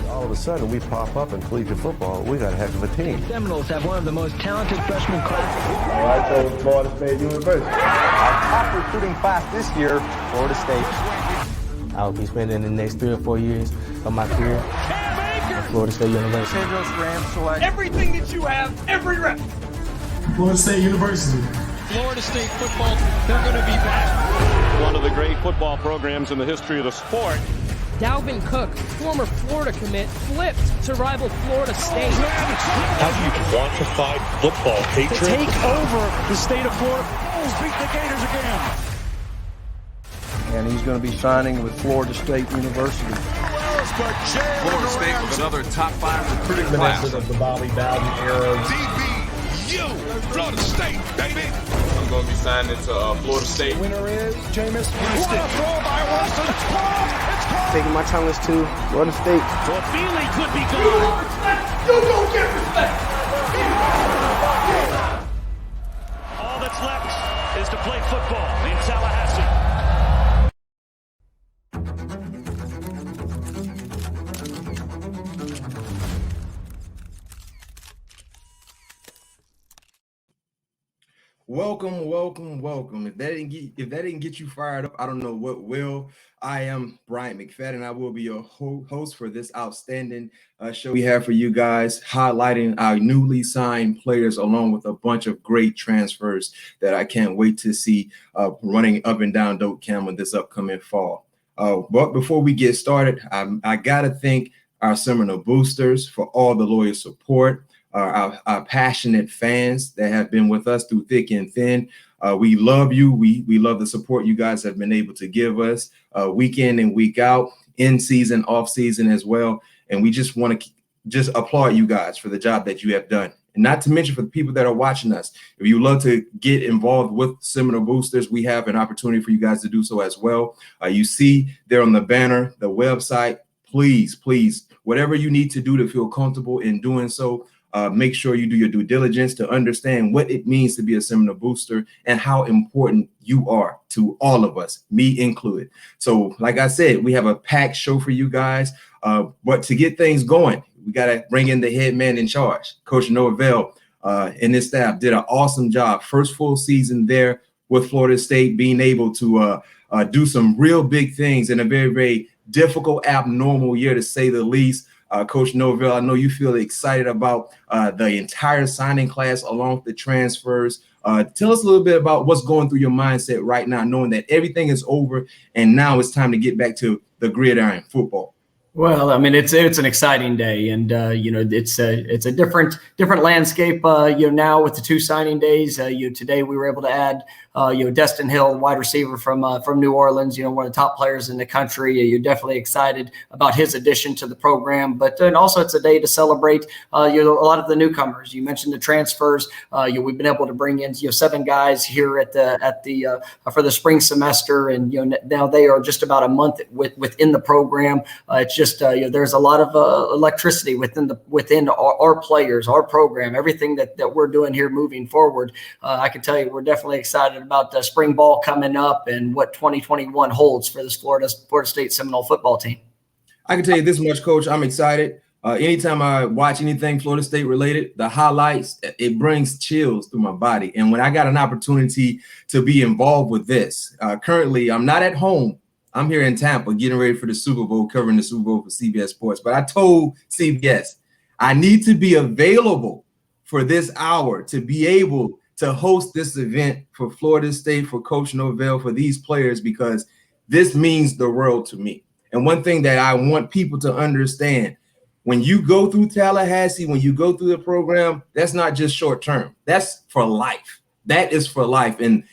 All of a sudden, we pop up in collegiate football. We got a heck of a team. The Seminoles have one of the most talented freshman classes. I told Florida State University. Our top recruiting class this year, Florida State. I'll be spending the next 3 or 4 years of my career at Florida State University. Rams select everything that you have, every rep. Florida State University. Florida State football, they're going to be back. One of the great football programs in the history of the sport. Dalvin Cook, former Florida commit, flipped to rival Florida State. How do you quantify football hatred? To take over the state of Florida. Bulls beat the Gators again. And he's going to be signing with Florida State University. Florida State with another top 5 recruiting class. Of the Bobby Bowden era. DBU, Florida State, baby. I'm going to be signing to Florida State. Winner is Jameis Winston. What a throw by Wilson. It's caught. Taking my challenge to Florida State. So Feely could be gone. You don't get respect. All that's left is to play football in Tallahassee. Welcome, welcome, welcome. If that didn't get you fired up, I don't know what will. I am Bryant McFadden. I will be your host for this outstanding show we have for you guys, highlighting our newly signed players along with a bunch of great transfers that I can't wait to see running up and down Doak Cameron this upcoming fall. But before we get started, I got to thank our Seminole boosters for all the loyal support. Our passionate fans that have been with us through thick and thin. We love you. We love the support you guys have been able to give us week in and week out, in season, off season as well. And we just want to just applaud you guys for the job that you have done. And not to mention for the people that are watching us, if you love to get involved with Seminole Boosters, we have an opportunity for you guys to do so as well. You see there on the banner, the website, please, whatever you need to do to feel comfortable in doing so, make sure you do your due diligence to understand what it means to be a Seminole booster and how important you are to all of us, me included. So like I said, we have a packed show for you guys. But to get things going, we got to bring in the head man in charge. Coach Norvell and his staff did an awesome job. First full season there with Florida State, being able to do some real big things in a very, very difficult, abnormal year, to say the least. Coach Norvell, I know you feel excited about the entire signing class along with the transfers. Tell us a little bit about what's going through your mindset right now, knowing that everything is over and now it's time to get back to the gridiron football. Well, I mean, it's an exciting day, and it's a different landscape. Now with the 2 signing days, today we were able to add Destin Hill, wide receiver from New Orleans, one of the top players in the country. You're definitely excited about his addition to the program, but then also it's a day to celebrate a lot of the newcomers. You mentioned the transfers. We've been able to bring in 7 guys here at the for the spring semester, and now they are just about a month within the program. It's just there's a lot of electricity within our players, our program, everything that we're doing here moving forward. I can tell you we're definitely excited about the spring ball coming up and what 2021 holds for this Florida State Seminole football team. I can tell you this much, Coach. I'm excited. Anytime I watch anything Florida State related, the highlights, it brings chills through my body. And when I got an opportunity to be involved with this, currently I'm not at home. I'm here in Tampa getting ready for the Super Bowl, covering the Super Bowl for CBS Sports. But I told CBS, I need to be available for this hour to be able to host this event for Florida State, for Coach Norvell, for these players, because this means the world to me. And one thing that I want people to understand, when you go through Tallahassee, when you go through the program, that's not just short term. That's for life. That is for life. And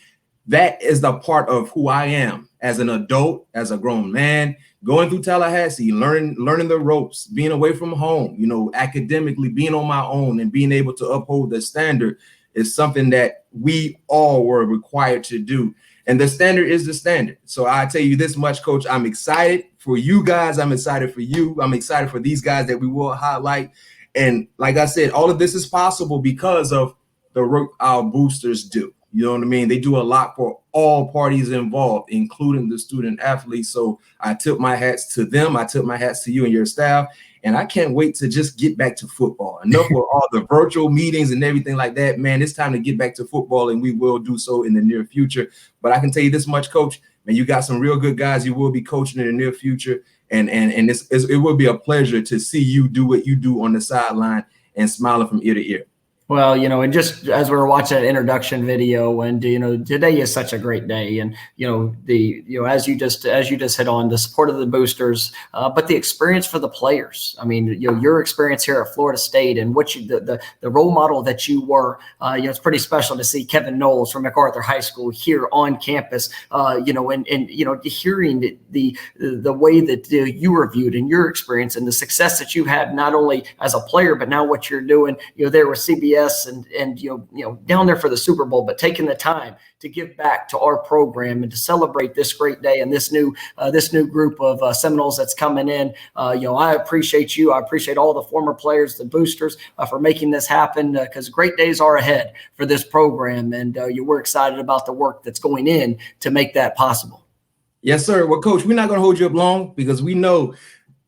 that is the part of who I am as an adult, as a grown man, going through Tallahassee, learning the ropes, being away from home, academically being on my own and being able to uphold the standard is something that we all were required to do. And the standard is the standard. So I tell you this much, Coach, I'm excited for you guys. I'm excited for you. I'm excited for these guys that we will highlight. And like I said, all of this is possible because of the work our boosters do. You know what I mean? They do a lot for all parties involved, including the student athletes. So I tip my hats to them. I tip my hats to you and your staff. And I can't wait to just get back to football. Enough with all the virtual meetings and everything like that, man. It's time to get back to football, and we will do so in the near future. But I can tell you this much, Coach, man, you got some real good guys you will be coaching in the near future. And it will be a pleasure to see you do what you do on the sideline and smiling from ear to ear. Well, and just as we were watching that introduction video, and today is such a great day, and as you just hit on, the support of the boosters, but the experience for the players. I mean, your experience here at Florida State and what the role model that you were. It's pretty special to see Kevin Knowles from MacArthur High School here on campus. And hearing the way that you were viewed and your experience and the success that you had not only as a player but now what you're doing. There with CBS. And down there for the Super Bowl, but taking the time to give back to our program and to celebrate this great day and this new group of Seminoles that's coming in. I appreciate you. I appreciate all the former players, the boosters, for making this happen, because great days are ahead for this program, and we're excited about the work that's going in to make that possible. Yes, sir. Well, Coach, we're not going to hold you up long because we know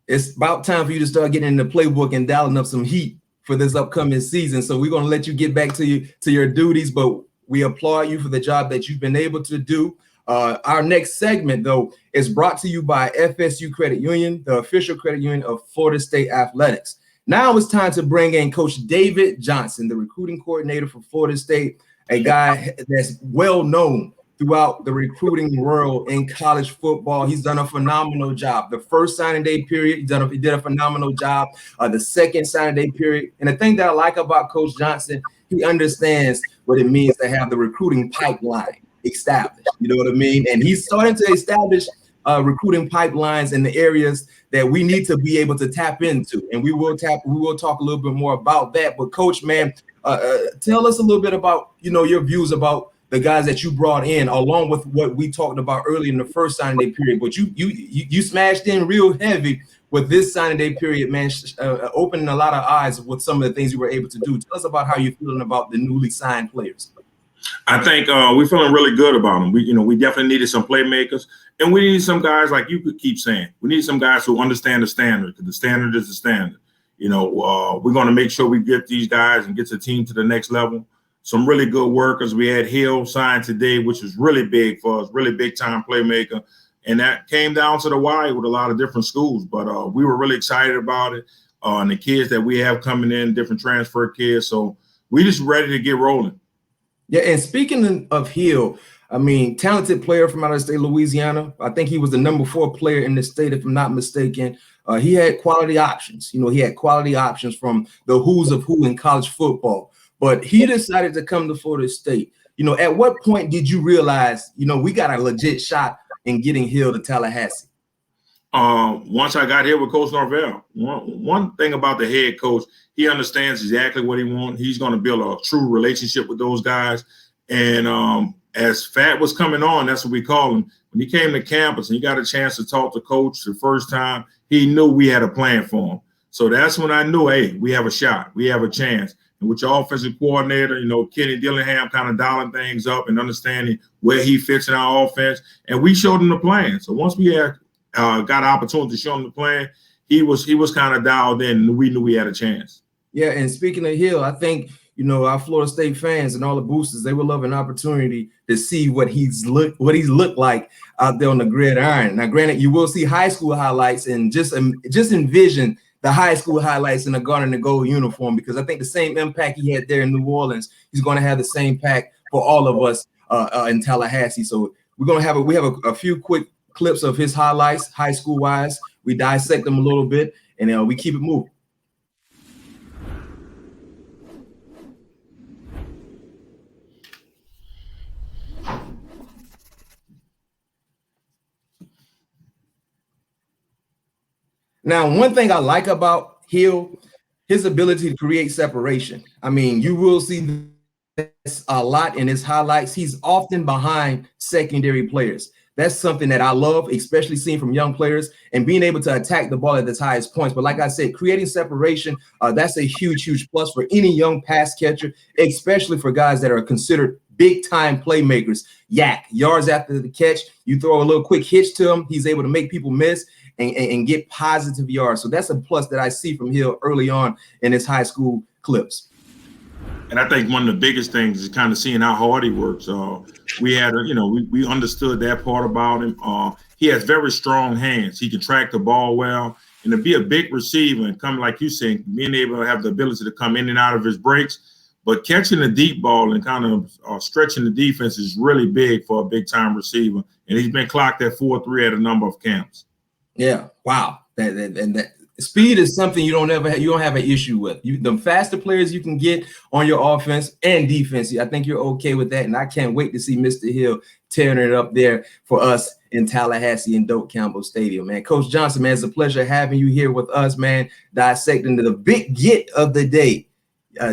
it's about time for you to start getting in the playbook and dialing up some heat for this upcoming season. So we're going to let you get back to your duties, but we applaud you for the job that you've been able to do. Our next segment, though, is brought to you by FSU Credit Union, the official credit union of Florida State Athletics. Now it's time to bring in Coach David Johnson, the recruiting coordinator for Florida State, a guy that's well known throughout the recruiting world in college football. He's done a phenomenal job. The first signing day period, he did a phenomenal job. The second signing day period. And the thing that I like about Coach Johnson, he understands what it means to have the recruiting pipeline established. You know what I mean? And he's starting to establish recruiting pipelines in the areas that we need to be able to tap into. And we will talk a little bit more about that. But Coach, man, tell us a little bit about, your views about the guys that you brought in, along with what we talked about earlier in the first signing day period. But you smashed in real heavy with this signing day period, man, opening a lot of eyes with some of the things you were able to do. Tell us about how you're feeling about the newly signed players. I think we're feeling really good about them. We definitely needed some playmakers, and we need some guys, like you could keep saying, we need some guys who understand the standard, because the standard is the standard. We're going to make sure we get these guys and get the team to the next level. Some really good workers. We had Hill signed today, which is really big for us, really big time playmaker. And that came down to the wire with a lot of different schools. But we were really excited about it. And the kids that we have coming in, different transfer kids. So we just ready to get rolling. Yeah, and speaking of Hill, I mean, talented player from out of the state of Louisiana. I think he was the number 4 player in the state, if I'm not mistaken. He had quality options. He had quality options from the who's of who in college football. But he decided to come to Florida State. At what point did you realize, we got a legit shot in getting Hill to Tallahassee? Once I got here with Coach Norvell. One thing about the head coach, he understands exactly what he wants. He's going to build a true relationship with those guys. And as Fat was coming on, that's what we call him. When he came to campus and he got a chance to talk to Coach the first time, he knew we had a plan for him. So that's when I knew, hey, we have a shot. We have a chance. And with your offensive coordinator, Kenny Dillingham kind of dialing things up and understanding where he fits in our offense. And we showed him the plan. So once we had got an opportunity to show him the plan, he was kind of dialed in, and we knew we had a chance. Yeah, and speaking of Hill, I think, our Florida State fans and all the boosters, they would love an opportunity to see what he's looked like out there on the gridiron. Now, granted, you will see high school highlights, and just envision the high school highlights in a garnet and gold uniform, because I think the same impact he had there in New Orleans, he's going to have the same impact for all of us in Tallahassee. So we're going to have a few quick clips of his highlights, high school wise. We dissect them a little bit, and we keep it moving. Now, one thing I like about Hill, his ability to create separation. I mean, you will see this a lot in his highlights. He's often behind secondary players. That's something that I love, especially seeing from young players and being able to attack the ball at its highest points. But like I said, creating separation, that's a huge, huge plus for any young pass catcher, especially for guys that are considered big-time playmakers. Yards after the catch, you throw a little quick hitch to him, he's able to make people miss and get positive yards. So that's a plus that I see from Hill early on in his high school clips. And I think one of the biggest things is kind of seeing how hard he works. We had, we understood that part about him. He has very strong hands. He can track the ball well. And to be a big receiver and come, like you said, being able to have the ability to come in and out of his breaks, but catching a deep ball and kind of stretching the defense is really big for a big-time receiver. And he's been clocked at 4.3 at a number of camps. Yeah, wow. That speed is something you don't have an issue with. The faster players you can get on your offense and defense, I think you're okay with that. And I can't wait to see Mr. Hill tearing it up there for us in Tallahassee and Doak Campbell Stadium, man. Coach Johnson, man, it's a pleasure having you here with us, man, dissecting the big get of the day.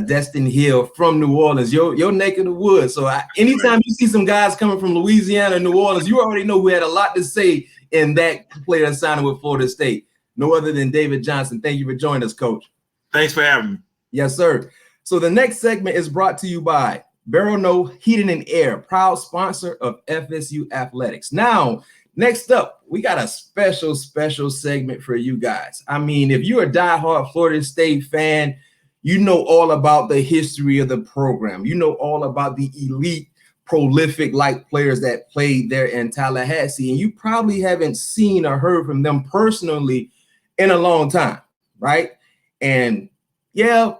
Destin Hill from New Orleans, your neck of the woods. So anytime you see some guys coming from Louisiana and New Orleans, you already know who had a lot to say in that player signing with Florida State. No other than David Johnson. Thank you for joining us, Coach. Thanks for having me. Yes, sir. So the next segment is brought to you by Barrow Heating and Air, proud sponsor of FSU Athletics. Now, next up, we got a special segment for you guys. I mean, if you're a diehard Florida State fan, you know all about the history of the program. You know all about the elite, prolific players that played there in Tallahassee. And you probably haven't seen or heard from them personally in a long time, right? And yeah,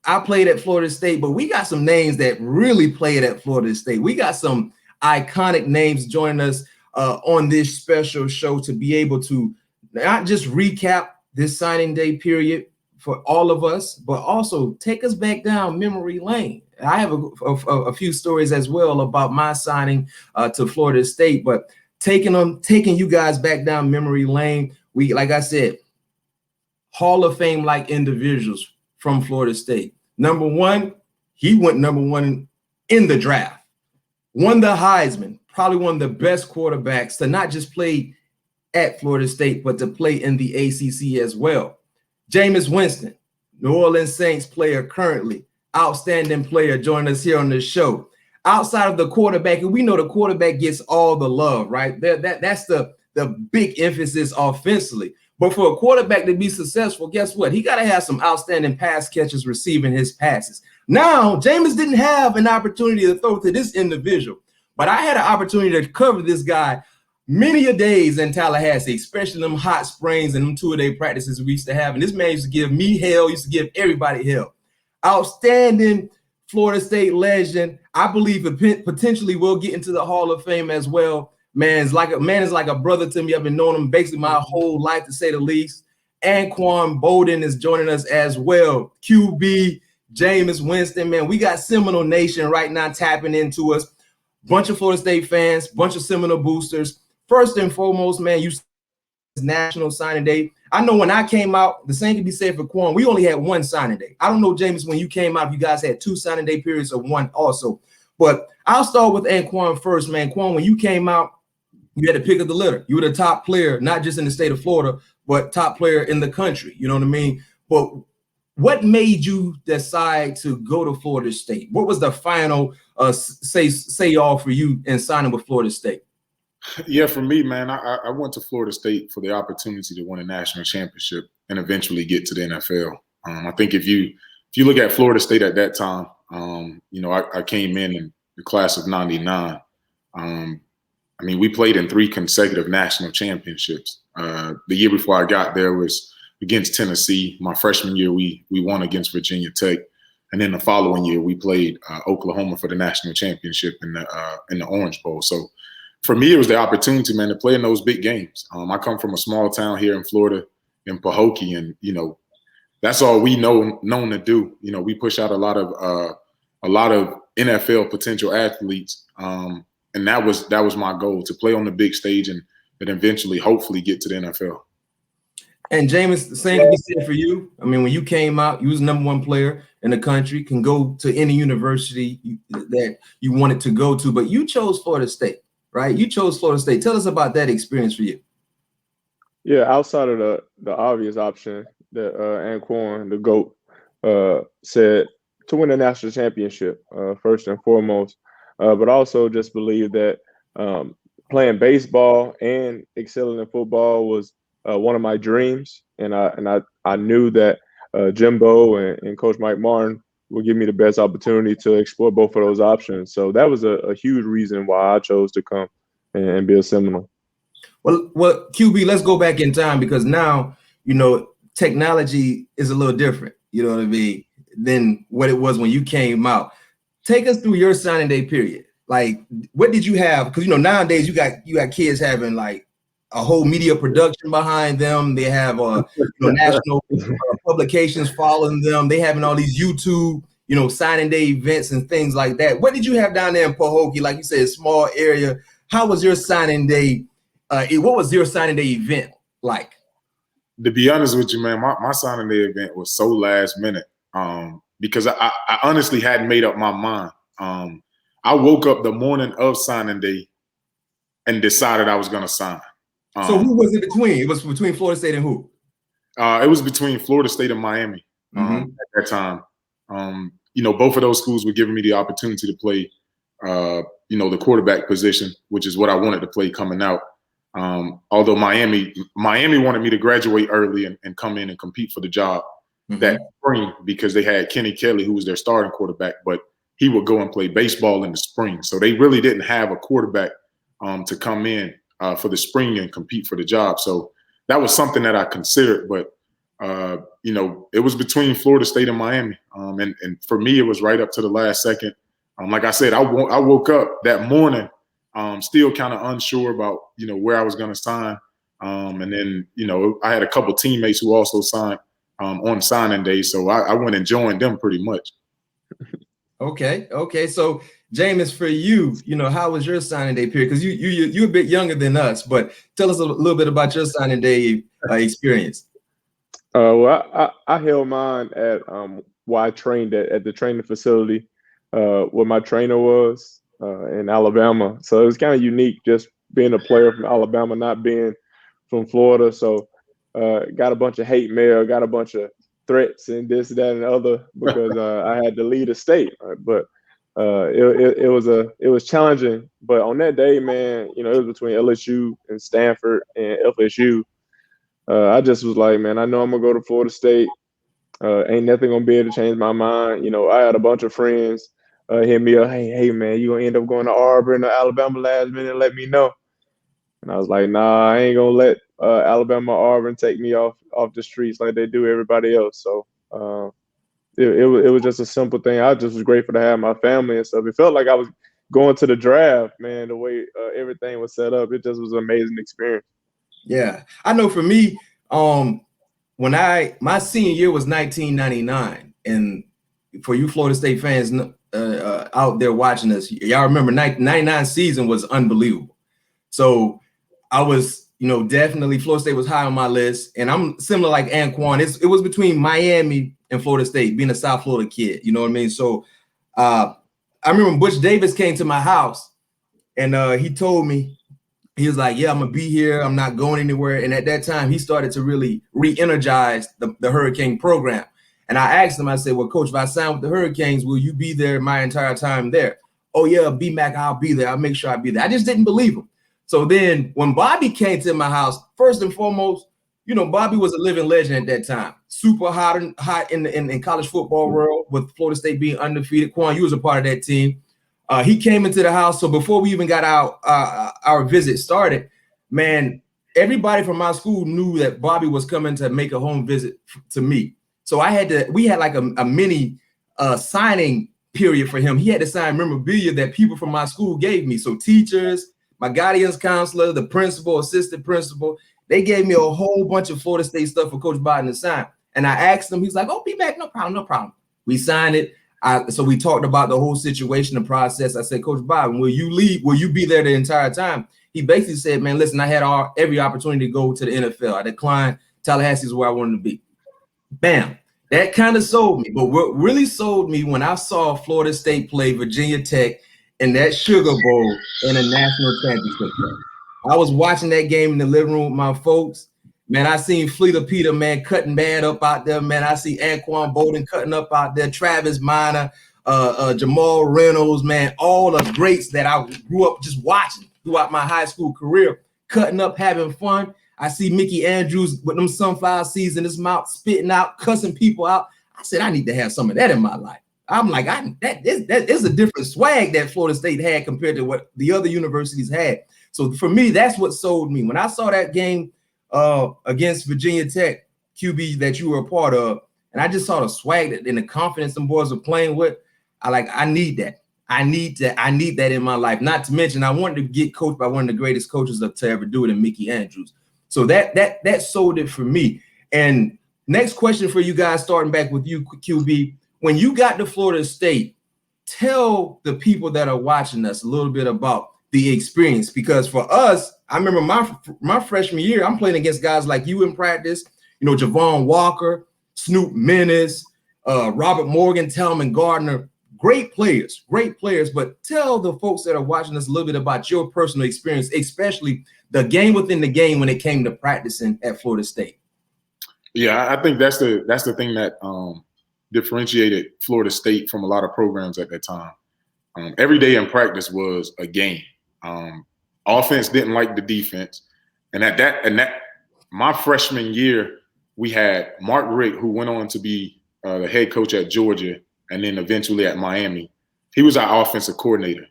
I played at Florida State, but we got some names that really played at Florida State. We got some iconic names joining us on this special show to be able to not just recap this signing day period for all of us, but also take us back down memory lane. I have a few stories as well about my signing to Florida State, but taking you guys back down memory lane. We, like I said, Hall of Fame like individuals from Florida State. Number one, he went number one in the draft, won the Heisman, probably one of the best quarterbacks to not just play at Florida State, but to play in the ACC as well. Jameis Winston, New Orleans Saints player currently, outstanding player, joining us here on the show. Outside of the quarterback, and we know the quarterback gets all the love, right? That's the big emphasis offensively. But for a quarterback to be successful, guess what? He got to have some outstanding pass catchers receiving his passes. Now, Jameis didn't have an opportunity to throw to this individual, but I had an opportunity to cover this guy many a days in Tallahassee, especially them hot springs and them two-a-day practices we used to have. And this man used to give me hell, used to give everybody hell. Outstanding Florida State legend. I believe it potentially will get into the Hall of Fame as well. Man is like a brother to me. I've been knowing him basically my whole life, to say the least. Anquan Bolden is joining us as well. QB, Jameis Winston, man. We got Seminole Nation right now tapping into us. Bunch of Florida State fans, bunch of Seminole boosters. First and foremost, man, you National Signing Day. I know when I came out, the same can be said for Quan. We only had one signing day. I don't know, James, when you came out, if you guys had two signing day periods or one also. But I'll start with Anquan first, man. Quan, when you came out, you had to pick up the litter. You were the top player, not just in the state of Florida, but top player in the country. You know what I mean? But what made you decide to go to Florida State? What was the final say all for you in signing with Florida State? Yeah, for me, man, I went to Florida State for the opportunity to win a national championship and eventually get to the NFL. I think if you look at Florida State at that time, I came in the class of '99. I mean, we played in 3 consecutive national championships. The year before I got there was against Tennessee. My freshman year, we won against Virginia Tech. And then the following year, we played Oklahoma for the national championship in the Orange Bowl. So for me, it was the opportunity, man, to play in those big games. I come from a small town here in Florida, in Pahokee, and that's all we known to do. We push out a lot of NFL potential athletes, and that was my goal, to play on the big stage and eventually, hopefully, get to the NFL. And Jameis, the same can be said for you. I mean, when you came out, you was the #1 player in the country, can go to any university that you wanted to go to, but you chose Florida State. right? You chose Florida State. Tell us about that experience for you. Yeah, outside of the obvious option that Anquan, the GOAT, said to win a national championship, first and foremost, but also just believe that playing baseball and excelling in football was one of my dreams, and I knew that Jimbo and Coach Mike Martin would give me the best opportunity to explore both of those options. So that was a huge reason why I chose to come and be a Seminole. Well, QB, let's go back in time, because now, you know, technology is a little different, you know what I mean, than what it was when you came out. Take us through your signing day period. Like, what did you have? Because, you know, nowadays you got kids having like a whole media production behind them. They have national publications following them. They having all these YouTube, you know, signing day events and things like that. What did you have down there in Pahokee? Like you said, small area. How was your signing day? What was your signing day event like? To be honest with you, man, my signing day event was so last minute because I honestly hadn't made up my mind. I woke up the morning of signing day and decided I was going to sign. So who was it between? It was between Florida State and who? It was between Florida State and Miami at that time. You know, both of those schools were giving me the opportunity to play, you know, the quarterback position, which is what I wanted to play coming out. Although Miami wanted me to graduate early and come in and compete for the job that spring, because they had Kenny Kelly, who was their starting quarterback, but he would go and play baseball in the spring. So they really didn't have a quarterback to come in for the spring and compete for the job. So that was something that I considered, but you know, it was between Florida State and Miami. And for me, it was right up to the last second. Like I said, I woke up that morning still kind of unsure about, you know, where I was going to sign. And then, you know, I had a couple teammates who also signed on signing day. So I went and joined them pretty much. Okay. So Jameis, for you, you know, how was your signing day period? Because you're a bit younger than us, but tell us a little bit about your signing day experience. Well, I held mine at where I trained at the training facility where my trainer was in Alabama. So it was kind of unique just being a player from Alabama, not being from Florida. So got a bunch of hate mail, got a bunch of threats and this, that, and the other because I had to lead a state. But it was challenging. But on that day, man, you know, it was between LSU and Stanford and FSU. I just was like, man, I know I'm gonna go to Florida State. Ain't nothing gonna be able to change my mind. You know, I had a bunch of friends hit me up, hey man, you gonna end up going to Auburn or Alabama last minute? Let me know. And I was like, nah, I ain't gonna let Alabama or Auburn take me off the streets like they do everybody else. So it was just a simple thing. I just was grateful to have my family and stuff. It felt like I was going to the draft, man. The way everything was set up, it just was an amazing experience. Yeah, I know. For me, when my senior year was 1999, and for you Florida State fans out there watching us, y'all remember 99 season was unbelievable. So I was, you know, definitely Florida State was high on my list, and I'm similar like Anquan. It was between Miami and Florida State, being a South Florida kid. You know what I mean? So I remember Butch Davis came to my house, and he told me. He was like, yeah, I'm going to be here. I'm not going anywhere. And at that time, he started to really re-energize the Hurricane program. And I asked him, I said, well, Coach, if I sign with the Hurricanes, will you be there my entire time there? Oh, yeah, B-Mac, I'll be there. I'll make sure I'll be there. I just didn't believe him. So then when Bobby came to my house, first and foremost, you know, Bobby was a living legend at that time. Super hot in college football world, with Florida State being undefeated. Quan, you was a part of that team. He came into the house. So before we even got our visit started, man, everybody from my school knew that Bobby was coming to make a home visit to me. So we had like a mini signing period for him. He had to sign memorabilia that people from my school gave me. So teachers, my guidance counselor, the principal, assistant principal, they gave me a whole bunch of Florida State stuff for Coach Biden to sign. And I asked him, he's like, oh, be back, no problem. We signed it. So we talked about the whole situation, the process. I said, Coach Biden, will you leave? Will you be there the entire time? He basically said, man, listen, I had every opportunity to go to the NFL. I declined. Tallahassee is where I wanted to be. Bam. That kind of sold me. But what really sold me when I saw Florida State play Virginia Tech in that Sugar Bowl in a national championship game. I was watching that game in the living room with my folks. Man, I seen Fleeta Peter, man, cutting bad up out there. Man, I see Anquan Bolden cutting up out there. Travis Minor, Jamal Reynolds, man, all the greats that I grew up just watching throughout my high school career, cutting up, having fun. I see Mickey Andrews with them sunflower seeds in his mouth, spitting out, cussing people out. I said, I need to have some of that in my life. I'm like, that is a different swag that Florida State had compared to what the other universities had. So for me, that's what sold me. When I saw that game against Virginia Tech, QB that you were a part of, and I just saw the swag and the confidence them boys were playing with, I need that. I need that in my life. Not to mention, I wanted to get coached by one of the greatest coaches to ever do it in Mickey Andrews. So that sold it for me. And next question for you guys, starting back with you, QB. When you got to Florida State, tell the people that are watching us a little bit about the experience, because for us, I remember my freshman year, I'm playing against guys like you in practice, Javon Walker, Snoop Menace, Robert Morgan, Talman Gardner, great players, but tell the folks that are watching us a little bit about your personal experience, especially the game within the game when it came to practicing at Florida State. Yeah, I think that's the thing that differentiated Florida State from a lot of programs at that time. Every day in practice was a game. Offense didn't like the defense, and my freshman year, we had Mark Richt, who went on to be the head coach at Georgia and then eventually at Miami. He was our offensive coordinator,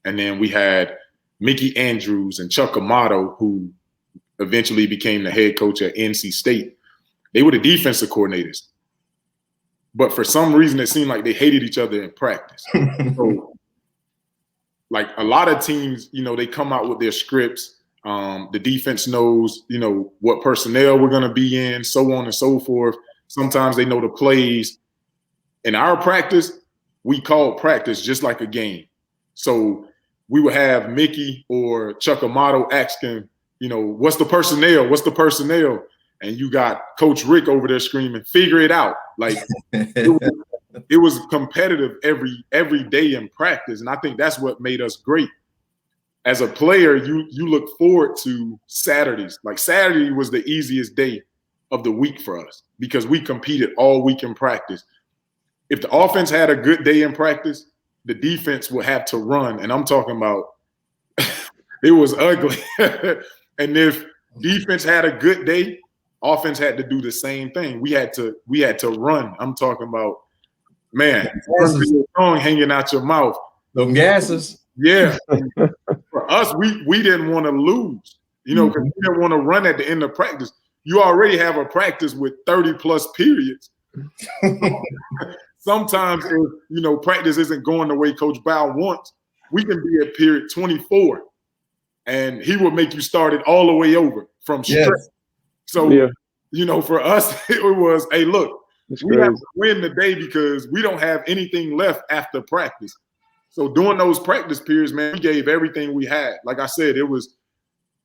and then we had Mickey Andrews and Chuck Amato, who eventually became the head coach at NC State. They were the defensive coordinators, but for some reason, it seemed like they hated each other in practice. So, like a lot of teams, they come out with their scripts. The defense knows, what personnel we're going to be in, so on and so forth. Sometimes they know the plays. In our practice, we called practice just like a game. So we would have Mickey or Chuck Amato asking, what's the personnel? What's the personnel? And you got Coach Rick over there screaming, figure it out. Like it was competitive every day in practice. And I think that's what made us great. As a player, you look forward to Saturdays. Like Saturday was the easiest day of the week for us because we competed all week in practice. If the offense had a good day in practice, the defense would have to run. And I'm talking about it was ugly. And if defense had a good day, offense had to do the same thing. We had to run. I'm talking about, man, tongue hanging out your mouth. Them gases. Yeah. For us, we didn't want to lose, because we didn't want to run at the end of practice. You already have a practice with 30 plus periods. Sometimes if, practice isn't going the way Coach Bow wants, we can be at period 24 and he will make you start it all the way over from stretch. Yes. So, for us, it was, hey, look, we have to win the day because we don't have anything left after practice. So during those practice periods, man, we gave everything we had. Like I said,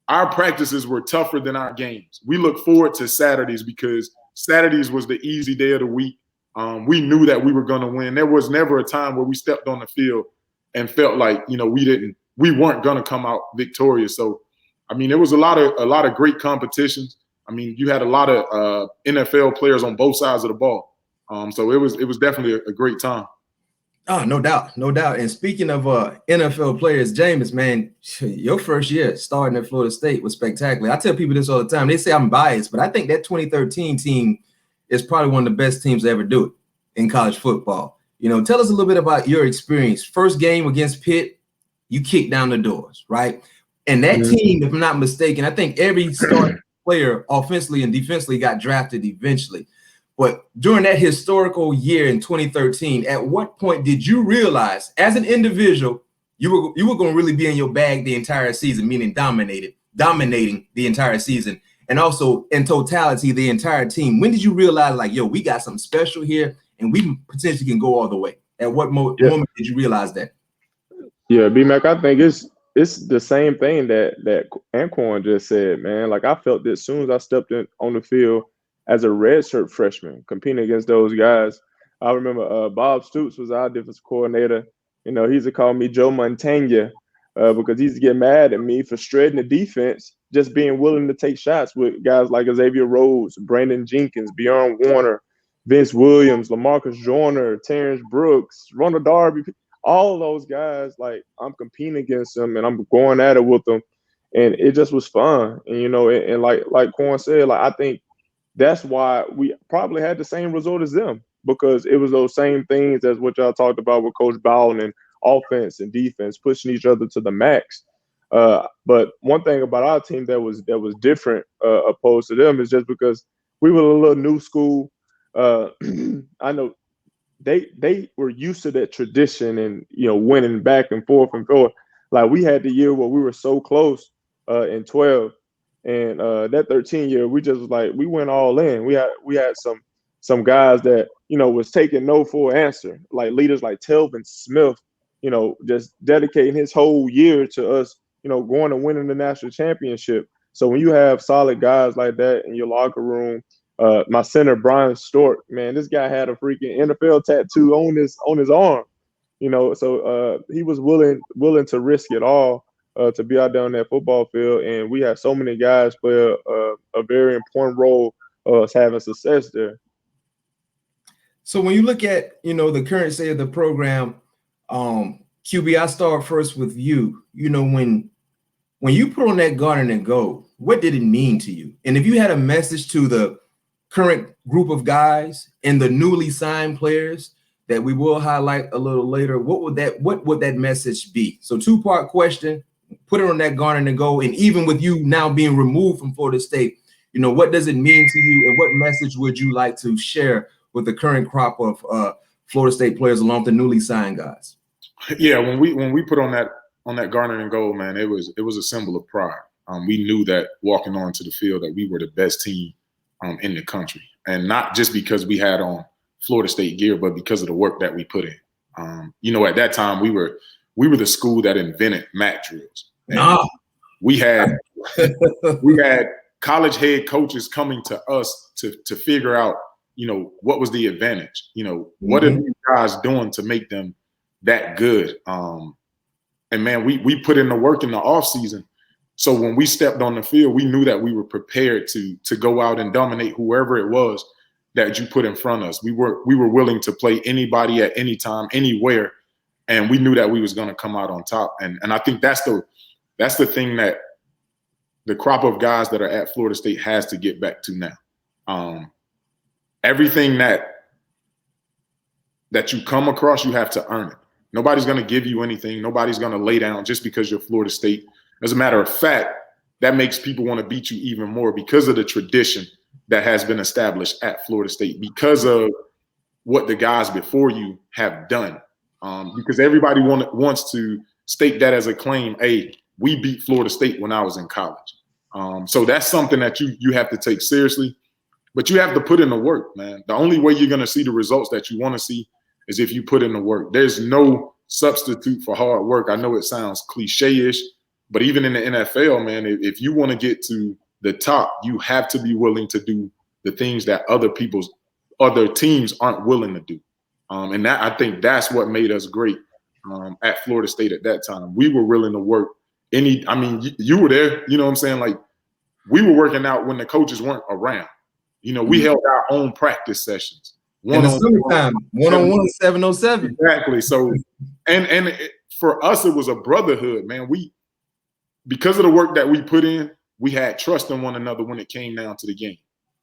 our practices were tougher than our games. We look forward to Saturdays because Saturdays was the easy day of the week. We knew that we were going to win. There was never a time where we stepped on the field and felt like, we weren't going to come out victorious. So, there was a lot of great competitions. You had a lot of NFL players on both sides of the ball. So it was definitely a great time. Oh, no doubt. And speaking of NFL players, James, man, your first year starting at Florida State was spectacular. I tell people this all the time. They say I'm biased, but I think that 2013 team is probably one of the best teams to ever do it in college football. Tell us a little bit about your experience. First game against Pitt, you kicked down the doors, right? And that team, if I'm not mistaken, I think every starting player offensively and defensively got drafted eventually. But during that historical year in 2013, at what point did you realize as an individual you were going to really be in your bag the entire season, meaning dominating the entire season, and also in totality the entire team? When did you realize, like, we got something special here and we potentially can go all the way? At what moment did you realize that? Yeah, B-Mac, I think it's the same thing that Anquan just said, man. Like, I felt this as soon as I stepped in on the field as a redshirt freshman, competing against those guys. I remember Bob Stoops was our defensive coordinator, You know, he used to call me Joe Montana because he used to get mad at me for shredding the defense, just being willing to take shots with guys like Xavier Rhodes, Brandon Jenkins, Bjorn Warner, Vince Williams, LaMarcus Joyner, Terrence Brooks, Ronald Darby, all those guys. Like, I'm competing against them and I'm going at it with them, and it just was fun. And you know, and like Quan said, like, I think that's why we probably had the same result as them, because it was those same things as what y'all talked about with Coach Bowlen and offense and defense, pushing each other to the max. But one thing about our team that was different opposed to them is just because we were a little new school. I know they were used to that tradition and, you know, winning back and forth and forth. Like, we had the year where we were so close in 12, and that 13 year we just was like, we went all in. We had some guys that, you know, was taking no for an answer, like leaders like Telvin Smith, you know, just dedicating his whole year to us, you know, going and winning the national championship. So when you have solid guys like that in your locker room, my center, Brian Stork, man, this guy had a freaking NFL tattoo on his arm, you know, so he was willing to risk it all to be out there on that football field. And we had so many guys play a very important role us having success there. So when you look at, you know, the current state of the program, QB, I start first with you. You know, when you put on that garden and go, what did it mean to you? And if you had a message to the current group of guys and the newly signed players that we will highlight a little later, what would that message be? So 2-part question, put it on that garden and go. And even with you now being removed from Florida State, you know, what does it mean to you, and what message would you like to share with the current crop of Florida State players along with the newly signed guys? Yeah, when we put on that garnet and gold, man, it was a symbol of pride. We knew that walking onto the field that we were the best team in the country, and not just because we had on Florida State gear, but because of the work that we put in. You know, at that time we were the school that invented mat drills. We had college head coaches coming to us to figure out, you know, what was the advantage? You know, what are these guys doing to make them that good? And man, we put in the work in the off season. So when we stepped on the field, we knew that we were prepared to go out and dominate whoever it was that you put in front of us. We were willing to play anybody at any time, anywhere, and we knew that we was going to come out on top. And I think that's the thing that the crop of guys that are at Florida State has to get back to now. Everything that you come across, you have to earn it. Nobody's going to give you anything. Nobody's going to lay down just because you're Florida State. As a matter of fact, that makes people want to beat you even more because of the tradition that has been established at Florida State, because of what the guys before you have done. Because everybody wants to state that as a claim. Hey, we beat Florida State when I was in college. So that's something that you have to take seriously. But you have to put in the work, man. The only way you're going to see the results that you want to see is if you put in the work. There's no substitute for hard work. I know it sounds cliche-ish, but even in the NFL, man, if you want to get to the top, you have to be willing to do the things that other teams aren't willing to do. And that, I think that's what made us great at Florida State at that time. We were willing to work you were there, you know what I'm saying? Like, we were working out when the coaches weren't around. You know, we held our own practice sessions. One-on-one, 707. Exactly. So, for us, it was a brotherhood, man. Because of the work that we put in, we had trust in one another when it came down to the game.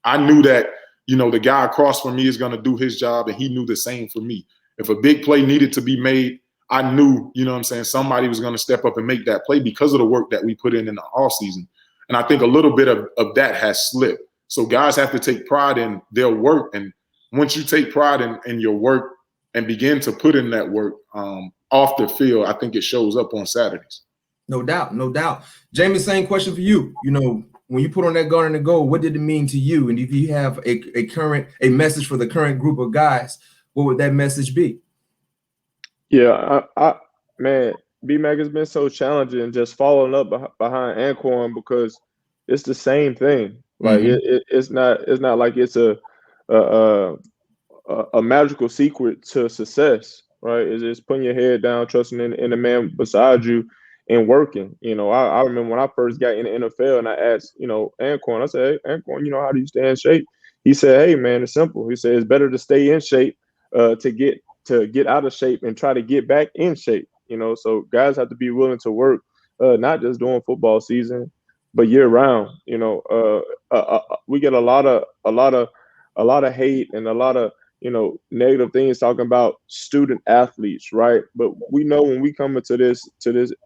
I knew that, you know, the guy across from me is going to do his job, and he knew the same for me. If a big play needed to be made, I knew, you know what I'm saying, somebody was going to step up and make that play because of the work that we put in the offseason. And I think a little bit of that has slipped. So guys have to take pride in their work. And once you take pride in your work and begin to put in that work off the field, I think it shows up on Saturdays. No doubt, no doubt. Jamie, same question for you. You know, when you put on that garden and gold, what did it mean to you? And if you have a message for the current group of guys, what would that message be? Yeah, man, B-Mac has been so challenging just following up behind Anquan, because it's the same thing. Like it's not like it's a magical secret to success. right? It's just putting your head down, trusting in the man beside you, and working. I remember when I first got in the NFL and I asked, Anquan, I said, hey, Anquan, how do you stay in shape? He said, hey, man, it's simple. He said, it's better to stay in shape to get out of shape and try to get back in shape. So guys have to be willing to work, not just during football season, but year round. We get a lot of hate and a lot of negative things talking about student athletes, right? But we know when we come into this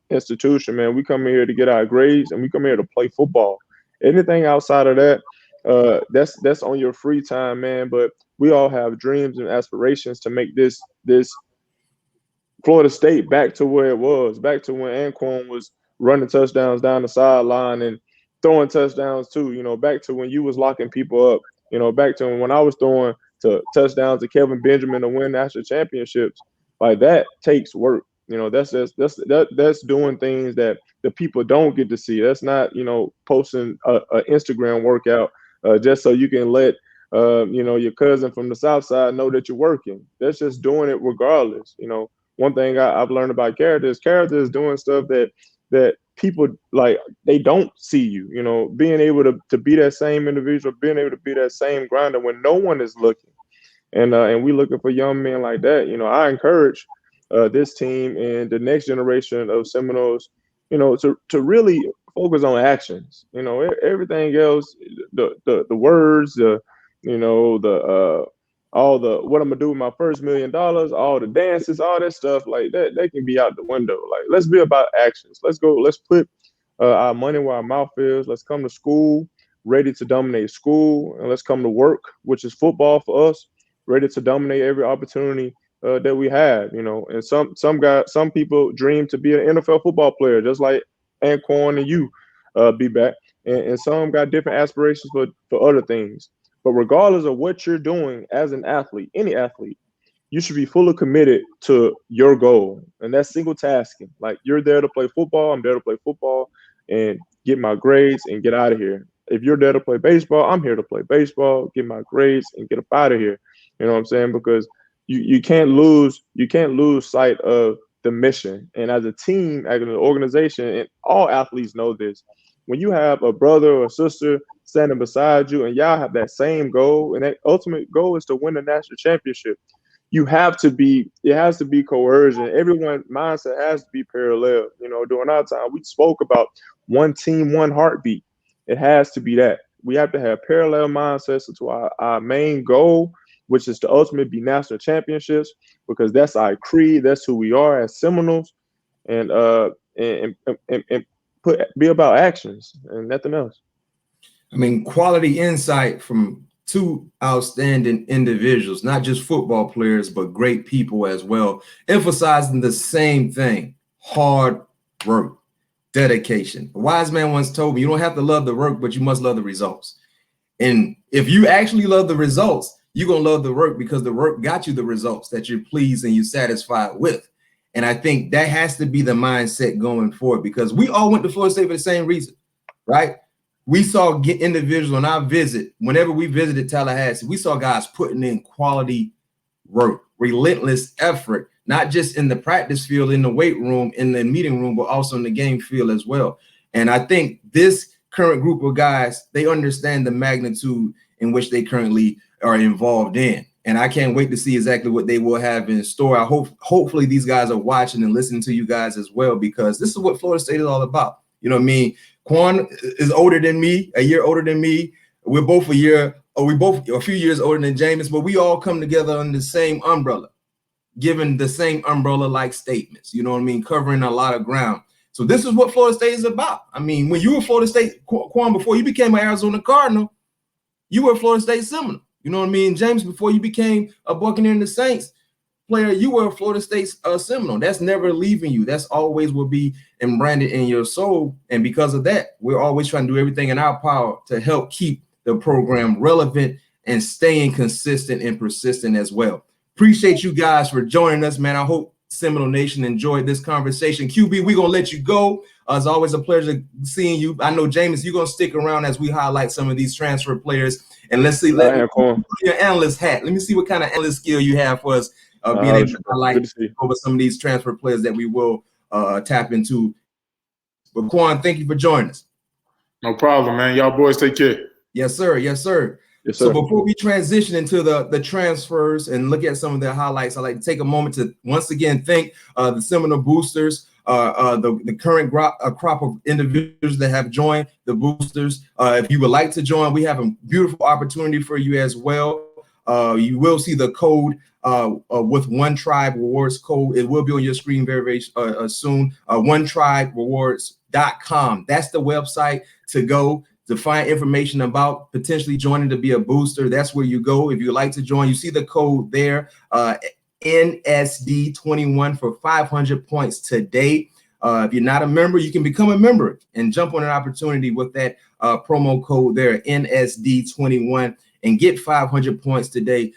institution, man, we come here to get our grades and we come here to play football. Anything outside of that, that's on your free time, man. But we all have dreams and aspirations to make this Florida State back to where it was, back to when Anquan was running touchdowns down the sideline and throwing touchdowns too. Back to when you was locking people up. Back to when I was throwing to touchdowns to Kelvin Benjamin to win national championships. Like that takes work. That's doing things that the people don't get to see. That's not posting a Instagram workout just so you can let your cousin from the South Side know that you're working. That's just doing it regardless. One thing I've learned about character is doing stuff that people like, they don't see you, being able to be that same individual, being able to be that same grinder when no one is looking. And we looking for young men like that. I encourage this team and the next generation of Seminoles, to really focus on actions. Everything else, the words, all the what I'm gonna do with my first $1 million, all the dances, all that stuff like that, they can be out the window. Like, let's be about actions. Let's go. Let's put our money where our mouth is. Let's come to school ready to dominate school, and let's come to work, which is football for us, ready to dominate every opportunity that we have. And some people dream to be an NFL football player, just like Anquan and you be back, and some got different aspirations for other things. But regardless of what you're doing as an athlete, any athlete, you should be fully committed to your goal. And that's single tasking. Like, you're there to play football. I'm there to play football and get my grades and get out of here. If you're there to play baseball, I'm here to play baseball, get my grades and get up out of here. You know what I'm saying? Because you can't lose sight of the mission. And as a team, as an organization, and all athletes know this, when you have a brother or sister standing beside you and y'all have that same goal, and that ultimate goal is to win the national championship, it has to be coercion. Everyone's mindset has to be parallel. During our time, we spoke about one team, one heartbeat. It has to be that. We have to have parallel mindsets to our main goal, which is to ultimately be national championships, because that's our creed. That's who we are as Seminoles, and be about actions and nothing else. I mean, quality insight from two outstanding individuals, not just football players, but great people as well, emphasizing the same thing: hard work, dedication. A wise man once told me, you don't have to love the work, but you must love the results. And if you actually love the results, you're going to love the work, because the work got you the results that you're pleased and you're satisfied with. And I think that has to be the mindset going forward, because we all went to Florida State for the same reason, right? We saw individuals on our visit, whenever we visited Tallahassee, we saw guys putting in quality work, relentless effort, not just in the practice field, in the weight room, in the meeting room, but also in the game field as well. And I think this current group of guys, they understand the magnitude in which they currently are involved in. And I can't wait to see exactly what they will have in store. Hopefully these guys are watching and listening to you guys as well, because this is what Florida State is all about. You know what I mean? Quan is older than me, a year older than me. We're both a few years older than James, but we all come together under the same umbrella, giving the same umbrella-like statements. You know what I mean? Covering a lot of ground. So this is what Florida State is about. I mean, when you were Florida State, Quan, before you became an Arizona Cardinal, you were a Florida State Seminole. You know what I mean? James, before you became a Buccaneer and the Saints player, you were a Florida State Seminole. That's never leaving you. That's always will be branded in your soul. And because of that, we're always trying to do everything in our power to help keep the program relevant and staying consistent and persistent as well. Appreciate you guys for joining us, man. I hope Seminole Nation enjoyed this conversation. QB, we're going to let you go. It's always a pleasure seeing you. I know, James, you're going to stick around as we highlight some of these transfer players. And let's see, let me put your analyst hat. Let me see what kind of analyst skill you have for us being able to Good highlight to see. over some of these transfer players that we will tap into. But Quan, thank you for joining us. No problem, man. Y'all boys take care. Yes, sir. Yes, sir. Yes, So sir. before we transition into the transfers and look at some of their highlights, I'd like to take a moment to once again thank the Seminole boosters, the current crop of individuals that have joined the boosters. If you would like to join, we have a beautiful opportunity for you as well. You will see the code with One Tribe Rewards code. It will be on your screen very soon. OneTribeRewards.com. That's the website to go to find information about potentially joining to be a booster. That's where you go. If you'd like to join, you see the code there, NSD21 for 500 points today. If you're not a member, you can become a member and jump on an opportunity with that promo code there, NSD21, and get 500 points today.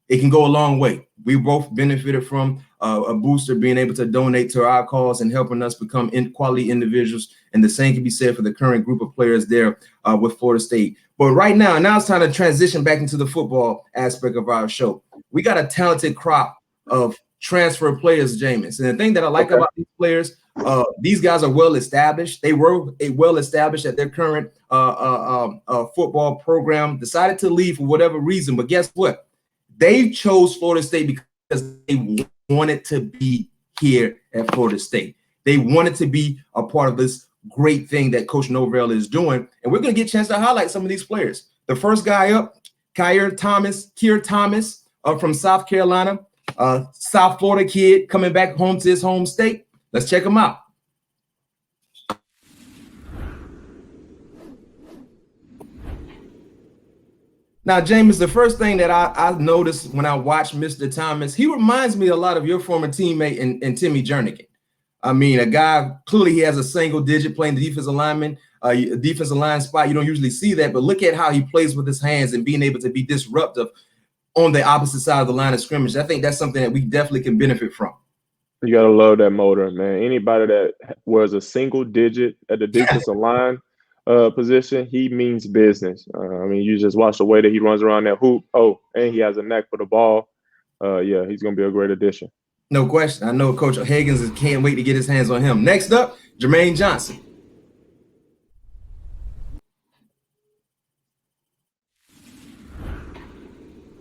It can go a long way. We both benefited from a booster being able to donate to our cause and helping us become quality individuals. And the same can be said for the current group of players there with Florida State. But right now it's time to transition back into the football aspect of our show. We got a talented crop of transfer players, Jameis. And the thing that I like about these players, these guys are well established. They were well established at their current football program, decided to leave for whatever reason. But guess what? They chose Florida State because they wanted to be here at Florida State. They wanted to be a part of this great thing that Coach Norvell is doing. And we're going to get a chance to highlight some of these players. The first guy up, Keir Thomas from South Carolina, South Florida kid coming back home to his home state. Let's check him out. Now, James, the first thing that I noticed when I watched Mr. Thomas, he reminds me a lot of your former teammate in Timmy Jernigan. I mean, a guy, clearly he has a single digit playing the defensive line spot. You don't usually see that, but look at how he plays with his hands and being able to be disruptive on the opposite side of the line of scrimmage. I think that's something that we definitely can benefit from. You got to love that motor, man. Anybody that wears a single digit at the defensive line position, he means business. I mean, you just watch the way that he runs around that hoop. Oh, and he has a knack for the ball. Yeah, he's going to be a great addition. No question. I know Coach Higgins can't wait to get his hands on him. Next up, Jermaine Johnson.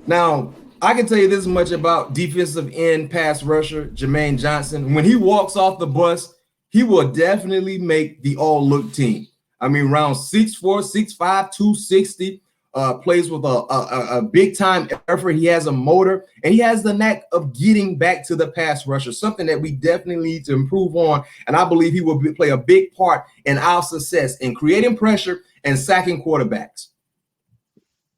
Now, I can tell you this much about defensive end pass rusher Jermaine Johnson. When he walks off the bus, he will definitely make the all-look team. I mean, around 6'4", 6'5", 260, plays with a big-time effort. He has a motor, and he has the knack of getting back to the pass rusher, something that we definitely need to improve on. And I believe he will play a big part in our success in creating pressure and sacking quarterbacks.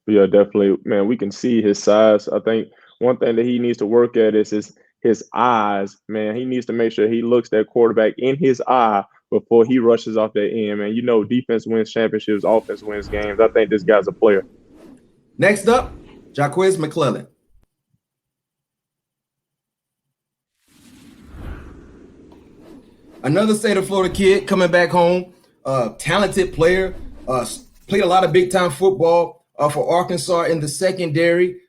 Yeah, definitely, man. We can see his size. I think one thing that he needs to work at is his eyes, man. He needs to make sure he looks that quarterback in his eye before he rushes off that end, man. You know, defense wins championships, offense wins games. I think this guy's a player. Next up, Jaquez McClellan. Another state of Florida kid coming back home, talented player, played a lot of big-time football for Arkansas in the secondary.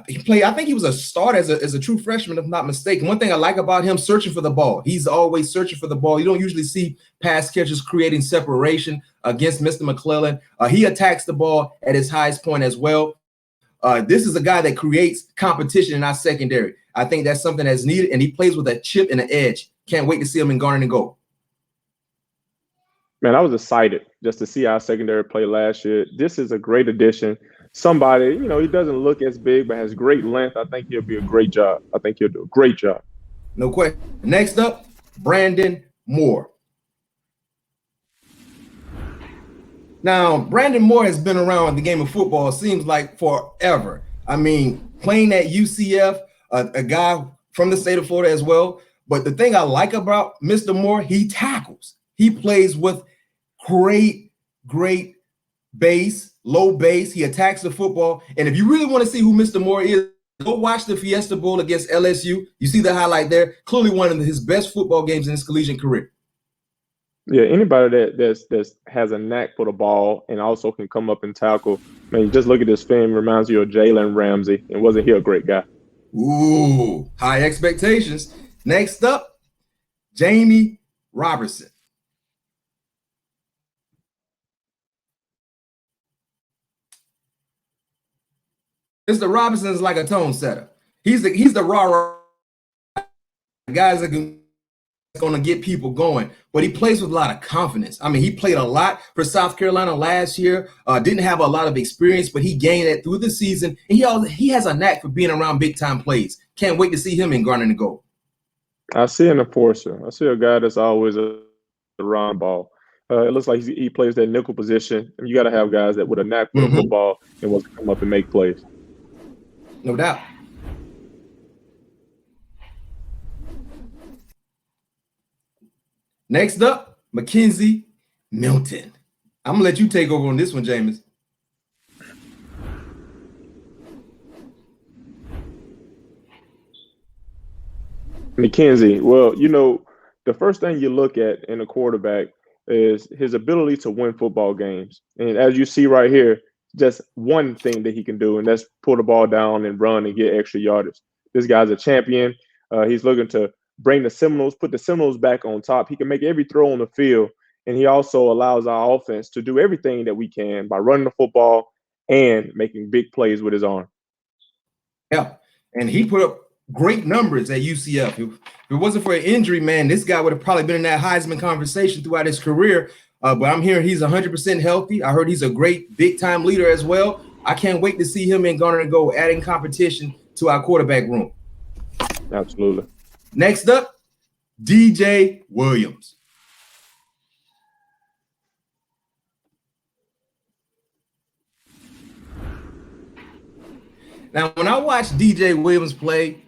He played, I think he was a starter as a true freshman, if not mistaken. One thing I like about him, searching for the ball. He's always searching for the ball. You don't usually see pass catchers creating separation against Mr. McClellan. He attacks the ball at his highest point as well. This is a guy that creates competition in our secondary. I think that's something that's needed, and he plays with a chip and an edge. Can't wait to see him in Garnet and Gold. Man, I was excited just to see our secondary play last year. This is a great addition. Somebody, you know, he doesn't look as big, but has great length. I think he'll be a great job. I think he'll do a great job. No question. Next up, Brandon Moore. Now, Brandon Moore has been around the game of football, it seems like forever. I mean, playing at UCF, a guy from the state of Florida as well. But the thing I like about Mr. Moore, he tackles. He plays with great base, low base. He attacks the football. And if you really want to see who Mr. Moore is, go watch the Fiesta Bowl against LSU. You see the highlight there. Clearly one of his best football games in his collegiate career. Yeah, anybody that has a knack for the ball and also can come up and tackle. Man, you just look at this film, reminds you of Jalen Ramsey. And wasn't he a great guy? Ooh, high expectations. Next up, Jamie Robertson. Mr. Robinson is like a tone setter. He's the raw guys that going to get people going, but he plays with a lot of confidence. I mean, he played a lot for South Carolina last year. Didn't have a lot of experience, but he gained it through the season. And he has a knack for being around big time plays. Can't wait to see him in Garner and Gold. I see an enforcer. I see a guy that's always around ball. It looks like he plays that nickel position, and you got to have guys that with a knack for the football and wants to come up and make plays. No doubt. Next up, Mckenzie Milton. I'm gonna let you take over on this one, James. Mckenzie, well, you know, the first thing you look at in a quarterback is his ability to win football games. And as you see right here, just one thing that he can do, and that's pull the ball down and run and get extra yardage. This guy's a champion. He's looking to bring the Seminoles, put the Seminoles back on top. He can make every throw on the field, and he also allows our offense to do everything that we can by running the football and making big plays with his arm. Yeah, and he put up great numbers at UCF. If it wasn't for an injury, man, this guy would have probably been in that Heisman conversation throughout his career. But I'm hearing he's 100% healthy. I heard he's a great big-time leader as well. I can't wait to see him in Garner and Gold, adding competition to our quarterback room. Absolutely. Next up, DJ Williams. Now, when I watch DJ Williams play,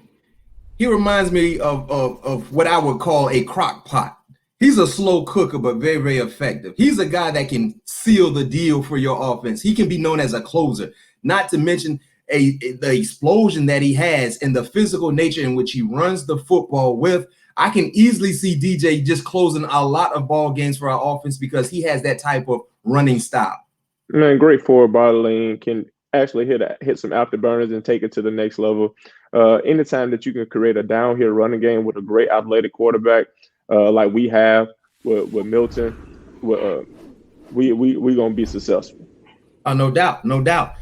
he reminds me of what I would call a crock pot. He's a slow cooker, but very, very effective. He's a guy that can seal the deal for your offense. He can be known as a closer, not to mention the explosion that he has and the physical nature in which he runs the football with. I can easily see DJ just closing a lot of ball games for our offense because he has that type of running style. Man, great forward body lean, can actually hit some afterburners and take it to the next level. Anytime that you can create a downhill running game with a great athletic quarterback, like we have with Milton, we gonna be successful. No doubt, no doubt.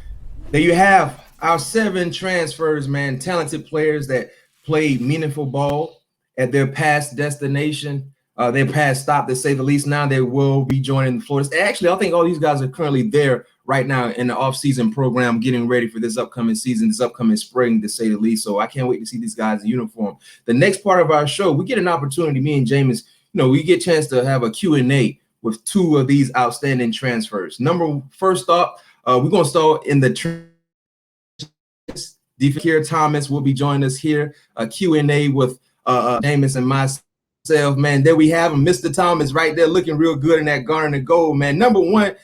There you have our 7 transfers, man. Talented players that play meaningful ball at their past destination, their past stop, to say the least. Now they will be joining Florida State. Actually, I think all these guys are currently there right now in the off-season program, getting ready for this upcoming season, this upcoming spring, to say the least. So I can't wait to see these guys in uniform. The next part of our show, we get an opportunity, me and James, we get a chance to have a Q&A with 2 of these outstanding transfers. First up, we're going to start in the Defakir Thomas will be joining us here, a Q&A with James and myself, man. There we have him, Mr. Thomas, right there, looking real good in that Garner and Gold, man. Number one,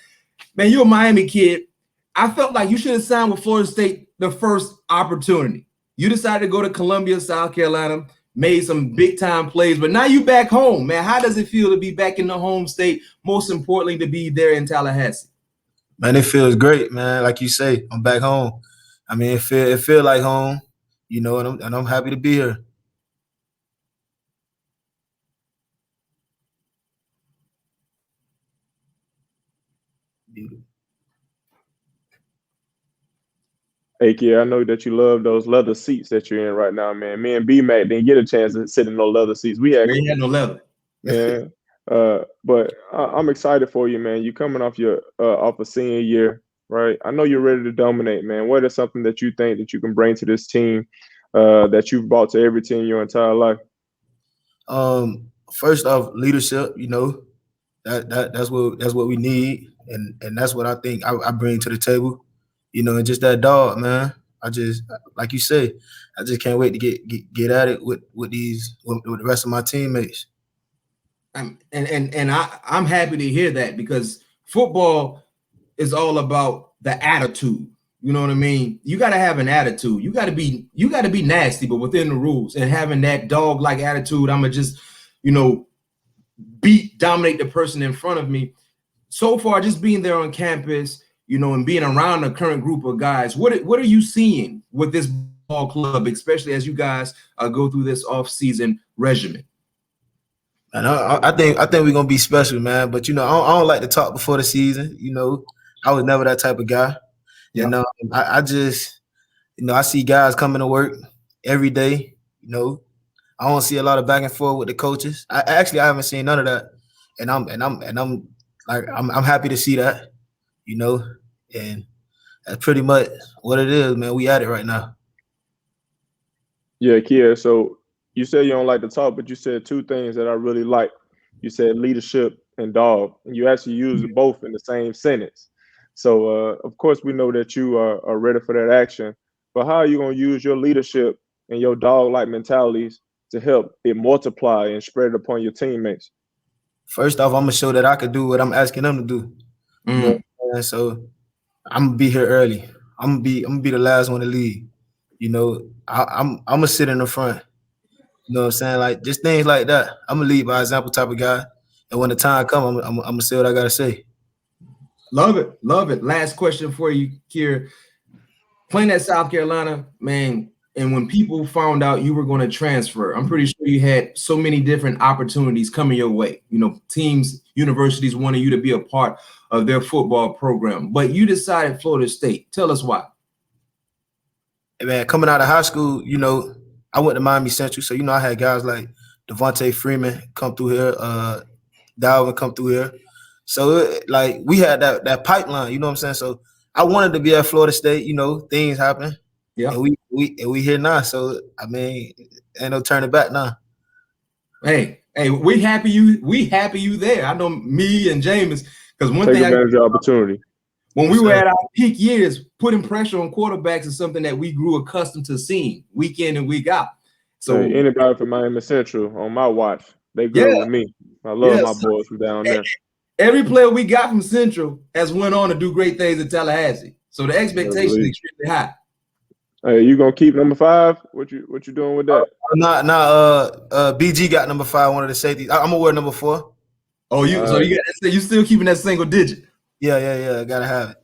man, you're a Miami kid. I felt like you should have signed with Florida State the first opportunity. You decided to go to Columbia, South Carolina, made some big-time plays, but now you back home, man. How does it feel to be back in the home state, most importantly, to be there in Tallahassee? Man, it feels great, man. Like you say, I'm back home. I mean, it feel like home, and I'm happy to be here. Hey, kid, I know that you love those leather seats that you're in right now, man. Me and B-Mac didn't get a chance to sit in those leather seats. We had no leather. Yeah. But I'm excited for you, man. You coming off off a senior year, right? I know you're ready to dominate, man. What is something that you think that you can bring to this team that you've brought to every team your entire life? First off, leadership. That's what we need, and that's what I think I bring to the table. And just that dog, man. I just, like you say, I just can't wait to get at it with the rest of my teammates. I'm happy to hear that, because football is all about the attitude. You know what I mean? You got to have an attitude. You got to be nasty, but within the rules, and having that dog-like attitude. I'm gonna just, dominate the person in front of me. So far, just being there on campus, and being around the current group of guys, what are you seeing with this ball club, especially as you guys go through this off-season regimen? And I think we're gonna be special, man. But I don't like to talk before the season. I was never that type of guy. Yeah. And I just, I see guys coming to work every day. I don't see a lot of back and forth with the coaches. I haven't seen none of that, and I'm happy to see that. And that's pretty much what it is, man. We at it right now. Yeah, Kia. So you said you don't like to talk, but you said two things that I really like. You said leadership and dog, and you actually used both in the same sentence. So, of course, we know that you are ready for that action. But how are you going to use your leadership and your dog-like mentalities to help it multiply and spread it upon your teammates? First off, I'm gonna show that I could do what I'm asking them to do. And so I'm gonna be here early. I'm gonna be the last one to leave. I'm gonna sit in the front. You know what I'm saying? Like just things like that. I'm gonna lead by example type of guy. And when the time comes, I'm gonna say what I gotta say. Love it. Last question for you, Kier. Playing at South Carolina, man, and when people found out you were going to transfer, I'm pretty sure you had so many different opportunities coming your way. Teams, universities wanted you to be a part of their football program, but you decided Florida State. Tell us why. Hey, man, coming out of high school, I went to Miami Central, so I had guys like Devontae Freeman come through here, Dalvin come through here. So we had that pipeline, you know what I'm saying? So I wanted to be at Florida State, things happen. Yeah. And we here now. So ain't no turning back now. Hey, we happy you there. I know me and James, because one thing advantage of opportunity. When we were at our peak years, putting pressure on quarterbacks is something that we grew accustomed to seeing week in and week out. So anybody from Miami Central on my watch, they good with me. I love my boys from down there. Every player we got from Central has went on to do great things in Tallahassee. So the expectation is extremely high. Hey, you gonna keep number 5? What you doing with that? BG got number 5, one of the safeties. I'm gonna wear number 4. Oh, you still keeping that single digit? Yeah. Gotta have it.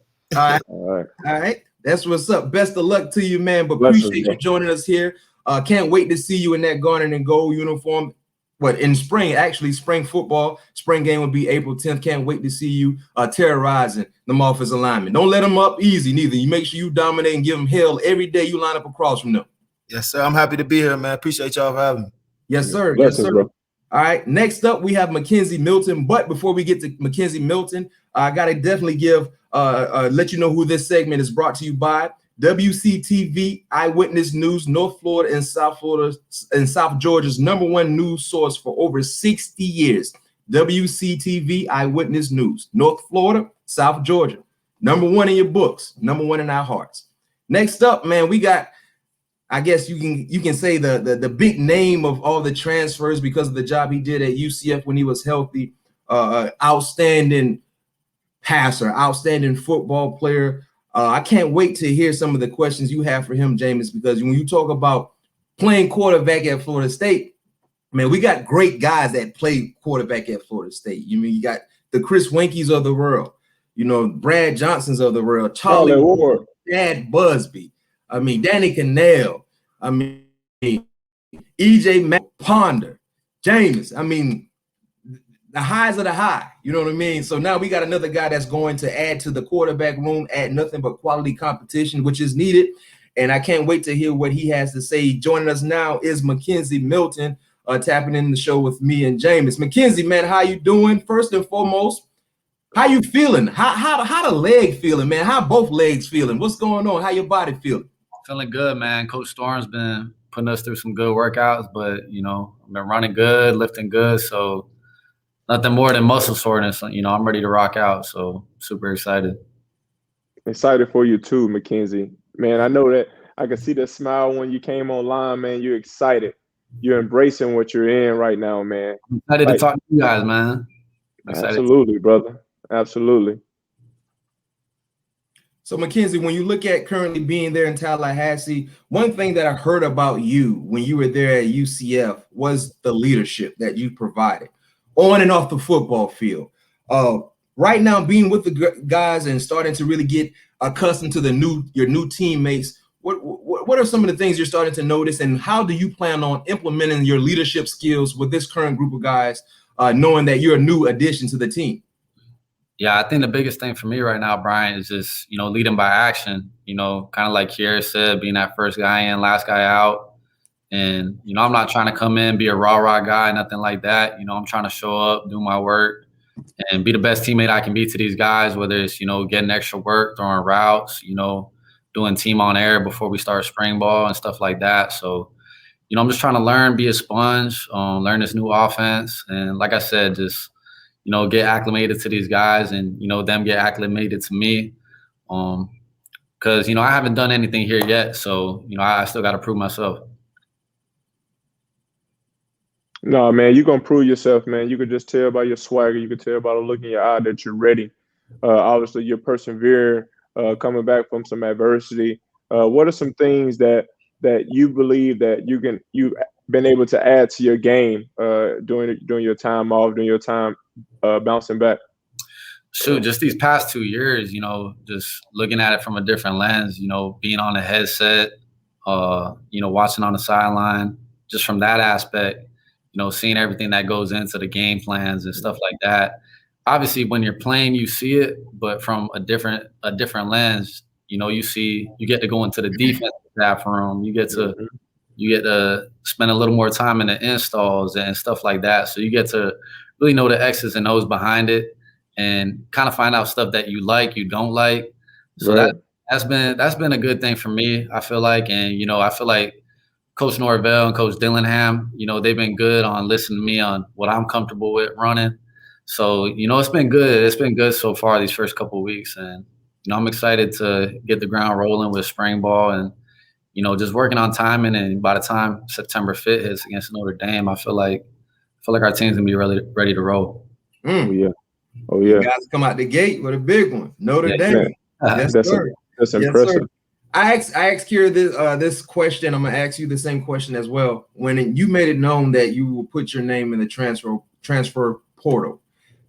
All right. That's what's up. Best of luck to you, man. But appreciate you joining us here. Can't wait to see you in that garnet and gold uniform. In spring, actually, spring football. Spring game will be April 10th. Can't wait to see you terrorizing them offensive linemen. Don't let them up easy, neither. You make sure you dominate and give them hell every day you line up across from them. Yes, sir. I'm happy to be here, man. Appreciate y'all for having me. Yes, sir. Yes, sir. Bro. All right. Next up, we have Mckenzie Milton. But before we get to Mckenzie Milton, I got to definitely let you know who this segment is brought to you by. WCTV Eyewitness News, North Florida and South Georgia's #1 news source for over 60 years. WCTV Eyewitness News, North Florida, South Georgia, #1 in your books, #1 in our hearts. Next up, man, we got, I guess you can say the big name of all the transfers because of the job he did at UCF when he was healthy. Outstanding passer, outstanding football player. I can't wait to hear some of the questions you have for him, James, because when you talk about playing quarterback at Florida State, man, we got great guys that play quarterback at Florida State. You got the Chris Winkies of the world, Brad Johnsons of the world, Charlie Ward, Dad Busby, Danny Cannell, EJ Ponder, James, the highs of the high, you know what I mean? So now we got another guy that's going to add to the quarterback room, add nothing but quality competition, which is needed. And I can't wait to hear what he has to say. Joining us now is Mckenzie Milton, tapping in the show with me and James. Mckenzie, man, how you doing? First and foremost, how you feeling? How the leg feeling, man? How both legs feeling? What's going on? How your body feeling? Feeling good, man. Coach Storm's been putting us through some good workouts, but, I've been running good, lifting good, so nothing more than muscle soreness. I'm ready to rock out, so super excited. Excited for you too, Mckenzie. Man, I know that I could see the smile when you came online, man. You're excited. You're embracing what you're in right now, man. I'm excited to talk to you guys, man. Absolutely, brother. Absolutely. So, Mckenzie, when you look at currently being there in Tallahassee, one thing that I heard about you when you were there at UCF was the leadership that you provided on and off the football field. Right now, being with the guys and starting to really get accustomed to your new teammates, what are some of the things you're starting to notice, and how do you plan on implementing your leadership skills with this current group of guys, knowing that you're a new addition to the team? Yeah, I think the biggest thing for me right now, Brian, is just, leading by action, kind of like Kier said, being that first guy in, last guy out. And, I'm not trying to come in, be a rah-rah guy, nothing like that. I'm trying to show up, do my work, and be the best teammate I can be to these guys, whether it's, getting extra work, throwing routes, doing team on air before we start spring ball and stuff like that. So, I'm just trying to learn, be a sponge, learn this new offense. And like I said, just, get acclimated to these guys and, them get acclimated to me. Because, I haven't done anything here yet. So, I still got to prove myself. No, man, you're going to prove yourself, man. You could just tell by your swagger. You could tell by the look in your eye that you're ready. Obviously, you're persevering, coming back from some adversity. What are some things that you believe that you've been able to add to your game during your time off, during your time bouncing back? Shoot, just these past 2 years, just looking at it from a different lens, being on a headset, watching on the sideline, just from that aspect, seeing everything that goes into the game plans and stuff like that. Obviously, when you're playing, you see it, but from a different lens, you get to go into the defensive staff room. You get to spend a little more time in the installs and stuff like that. So you get to really know the X's and O's behind it and kind of find out stuff that you like, you don't like. So right. that's been a good thing for me, I feel like. And, I feel like Coach Norvell and Coach Dillingham, they've been good on listening to me on what I'm comfortable with running. So, it's been good. It's been good so far these first couple of weeks. And, I'm excited to get the ground rolling with spring ball and, just working on timing. And by the time September 5th hits against Notre Dame, I feel like our team's going to be really ready to roll. Oh, yeah. Oh, yeah. You guys come out the gate with a big one. Notre Dame. Yes, that's sir. That's Yes, impressive. sir. I asked Kier this question. I'm gonna ask you the same question as well. When you made it known that you will put your name in the transfer portal,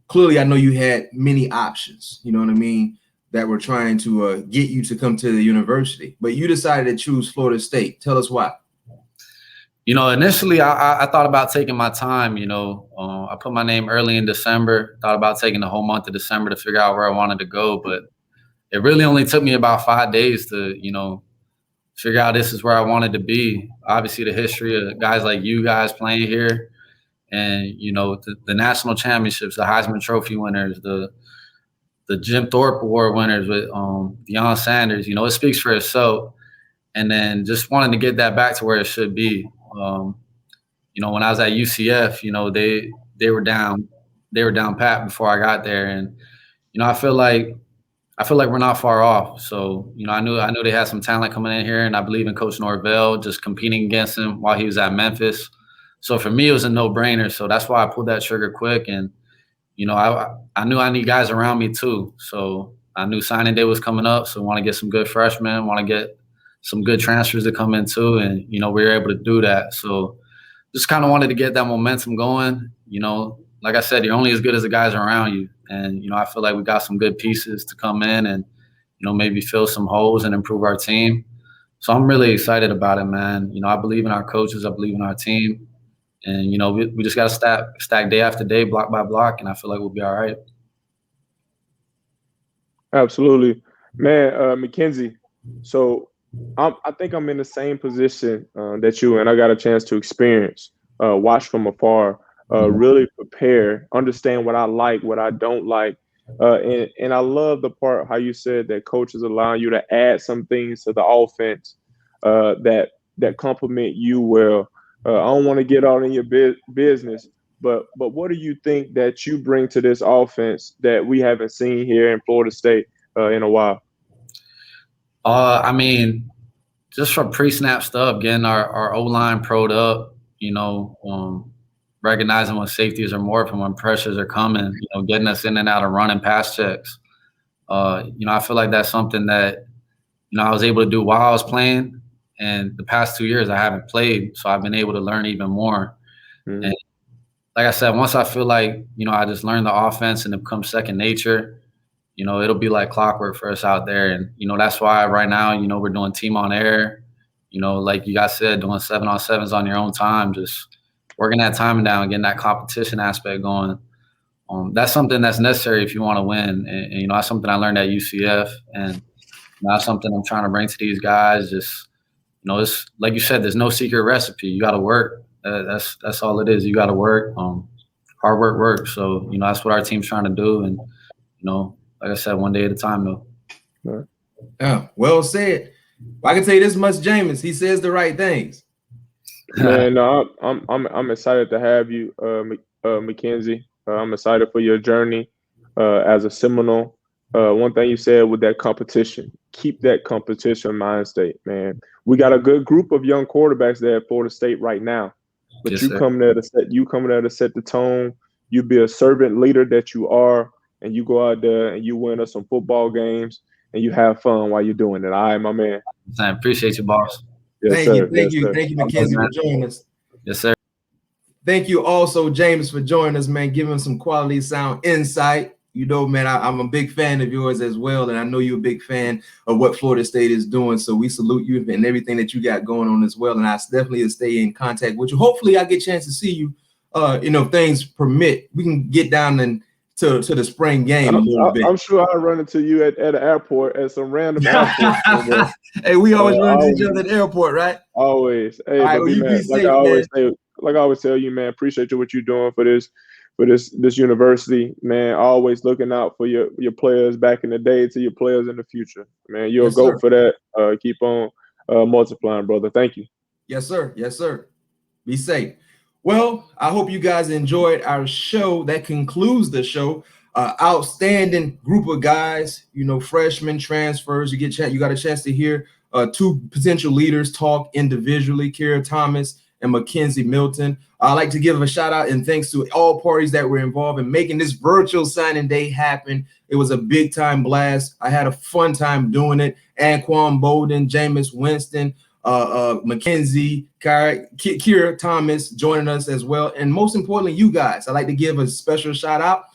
clearly I know you had many options. You know what I mean? That were trying to get you to come to the university, but you decided to choose Florida State. Tell us why. Initially I thought about taking my time. I put my name early in December. Thought about taking the whole month of December to figure out where I wanted to go, but it really only took me about 5 days to, figure out this is where I wanted to be. Obviously, the history of guys like you guys playing here and, the national championships, the Heisman Trophy winners, the Jim Thorpe Award winners with Deion Sanders, it speaks for itself. And then just wanting to get that back to where it should be. When I was at UCF, they were down pat before I got there. And, I feel like we're not far off. So, I knew they had some talent coming in here, and I believe in Coach Norvell, just competing against him while he was at Memphis. So for me, it was a no-brainer. So that's why I pulled that trigger quick. And, I knew I need guys around me too. So I knew signing day was coming up. So I want to get some good freshmen, want to get some good transfers to come in too. And, we were able to do that. So just kind of wanted to get that momentum going. Like I said, you're only as good as the guys around you. And, I feel like we got some good pieces to come in and, maybe fill some holes and improve our team. So I'm really excited about it, man. I believe in our coaches. I believe in our team. And, we just got to stack day after day, block by block, and I feel like we'll be all right. Absolutely. Man, Mckenzie, so I think I'm in the same position that you, and I got a chance to experience, watch from afar, really prepare, understand what I like, what I don't like. And I love the part how you said that coaches allow you to add some things to the offense that complement you well. I don't want to get out in your business, but what do you think that you bring to this offense that we haven't seen here in Florida State in a while? Just from pre-snap stuff, getting our O-line pro'd up, recognizing when safeties are morphing, when pressures are coming, getting us in and out of running pass checks. I feel like that's something that, I was able to do while I was playing. And the past 2 years I haven't played, so I've been able to learn even more. Mm-hmm. And like I said, once I feel like, I just learned the offense and it becomes second nature, you know, it'll be like clockwork for us out there. And, you know, that's why right now, you know, we're doing team on air, you know, like you guys said, doing 7-on-7s on your own time, just working that timing down, getting that competition aspect going. That's something that's necessary if you want to win. And, you know, that's something I learned at UCF, and that's something I'm trying to bring to these guys. Just, you know, it's like you said, there's no secret recipe. You got to work. That's all it is. You got to work. Hard work works. So, you know, that's what our team's trying to do. And, you know, like I said, one day at a time, though. Yeah, well said. Well, I can tell you this much, James. He says the right things. Man, no, I'm excited to have you, Mckenzie. I'm excited for your journey as a Seminole. One thing you said with that competition, keep that competition mind state, man. We got a good group of young quarterbacks there at Florida State right now, but yes, you coming there to set the tone. You be a servant leader that you are, and you go out there and you win us some football games and you have fun while you're doing it. All right, my man. I appreciate you, boss. Yes, Thank sir. you, Mckenzie, for joining us. Yes, sir. Thank you also, James, for joining us, man, giving some quality sound insight. You know, man, I'm a big fan of yours as well, and I know you're a big fan of what Florida State is doing, so we salute you and everything that you got going on as well, and I definitely stay in contact with you. Hopefully, I get a chance to see you, you know, if things permit. We can get down and to the spring game a little bit. I'm sure I'll run into you at an airport, at some random airport. Hey, we always run into each other at the airport, right? Always. Hey, right, but man, like I always tell you, man, appreciate you what you're doing for this university, man. Always looking out for your players back in the day to your players in the future. Man, you're a GOAT for that. Keep on multiplying, brother. Thank you. Yes, sir. Yes, sir. Be safe. Well, I hope you guys enjoyed our show. That concludes the show. Outstanding group of guys, you know, freshmen, transfers. You got a chance to hear two potential leaders talk individually, Kira Thomas and Mckenzie Milton. I'd like to give a shout out and thanks to all parties that were involved in making this virtual signing day happen. It was a big time blast. I had a fun time doing it. Anquan Bolden, Jameis Winston, Mackenzie, Kira Thomas joining us as well. And most importantly, you guys. I'd like to give a special shout out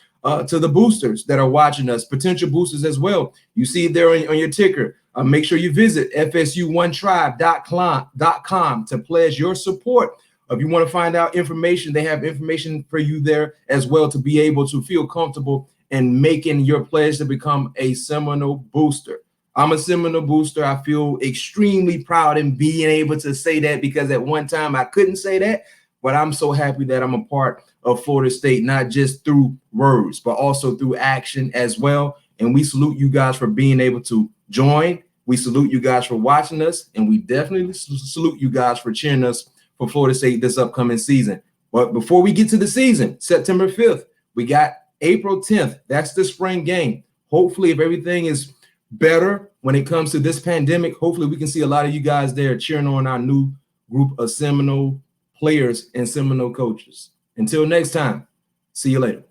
to the boosters that are watching us, potential boosters as well. You see it there on your ticker. Make sure you visit fsu1tribe.com to pledge your support. If you want to find out information, they have information for you there as well to be able to feel comfortable in making your pledge to become a Seminole booster. I'm a Seminole booster. I feel extremely proud in being able to say that because at one time I couldn't say that, but I'm so happy that I'm a part of Florida State, not just through words, but also through action as well. And we salute you guys for being able to join. We salute you guys for watching us, and we definitely salute you guys for cheering us for Florida State this upcoming season. But before we get to the season, September 5th, we got April 10th. That's the spring game. Hopefully, if everything is better when it comes to this pandemic, hopefully we can see a lot of you guys there cheering on our new group of Seminole players and Seminole coaches. Until next time, see you later.